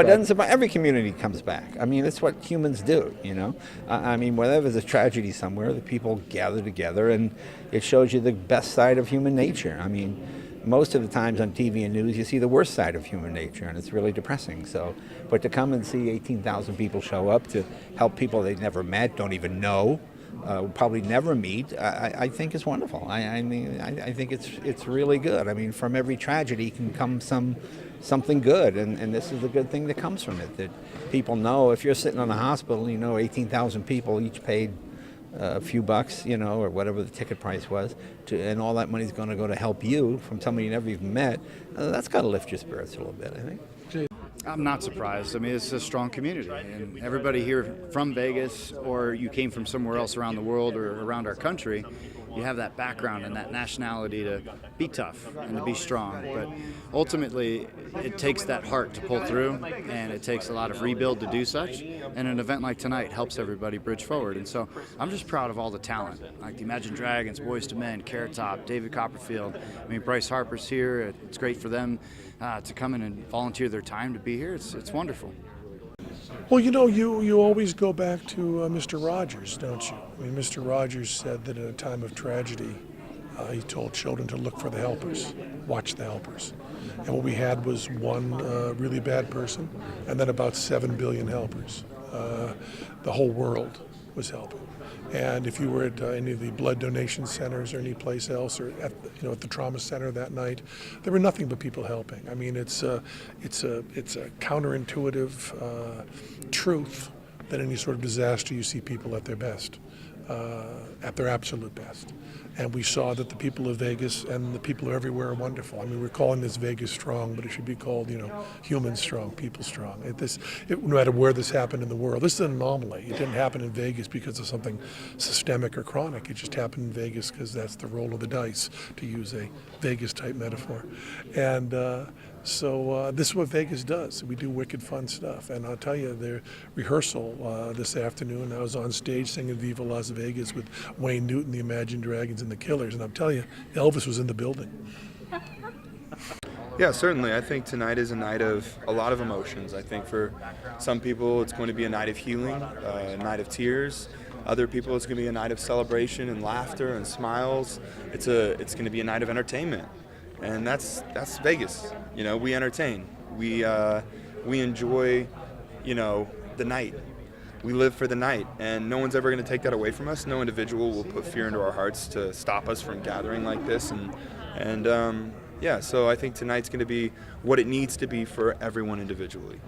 It doesn't surprise. Every community comes back. I mean, it's what humans do, you know. I mean, whenever there's a tragedy somewhere, the people gather together, and it shows you the best side of human nature. I mean, most of the times on TV and news, you see the worst side of human nature, and it's really depressing. So, but to come and see 18,000 people show up to help people they've never met, don't even know, probably never meet, I think is wonderful. I mean, I think it's really good. I mean, from every tragedy can come something good, and this is the good thing that comes from it, that people know if you're sitting on a hospital, you know 18,000 people each paid a few bucks, you know, or whatever the ticket price was, and all that money's going to go to help you from somebody you never even met. That's got to lift your spirits a little bit, I think. I'm not surprised. I mean, it's a strong community, and everybody here from Vegas, or you came from somewhere else around the world or around our country, you have that background and that nationality to be tough and to be strong. But ultimately, it takes that heart to pull through, and it takes a lot of rebuild to do such. And an event like tonight helps everybody bridge forward. And so I'm just proud of all the talent, like the Imagine Dragons, Boyz II Men, Carrot Top, David Copperfield. I mean, Bryce Harper's here. It's great for them to come in and volunteer their time to be here. It's wonderful. Well, you know, you always go back to Mr. Rogers, don't you? I mean, Mr. Rogers said that in a time of tragedy, he told children to look for the helpers, watch the helpers. And what we had was one really bad person, and then about 7 billion helpers. The whole world was helping. And if you were at any of the blood donation centers or any place else, or at the trauma center that night, there were nothing but people helping. I mean, it's a counterintuitive truth that any sort of disaster you see people at their best, at their absolute best. And we saw that the people of Vegas and the people everywhere are wonderful. I mean, we're calling this Vegas Strong, but it should be called, Human Strong, People Strong. No matter where this happened in the world, this is an anomaly. It didn't happen in Vegas because of something systemic or chronic. It just happened in Vegas because that's the roll of the dice, to use a Vegas-type metaphor. And so this is what Vegas does. We do wicked fun stuff. And I'll tell you, the rehearsal this afternoon, I was on stage singing Viva Las Vegas with Wayne Newton, the Imagine Dragons, and the Killers. And I'll tell you, Elvis was in the building. Yeah, certainly. I think tonight is a night of a lot of emotions. I think for some people it's going to be a night of healing, a night of tears. Other people it's going to be a night of celebration and laughter and smiles. It's going to be a night of entertainment. And that's Vegas. You know, we entertain. We enjoy, the night. We live for the night, and no one's ever going to take that away from us. No individual will put fear into our hearts to stop us from gathering like this. So I think tonight's going to be what it needs to be for everyone individually.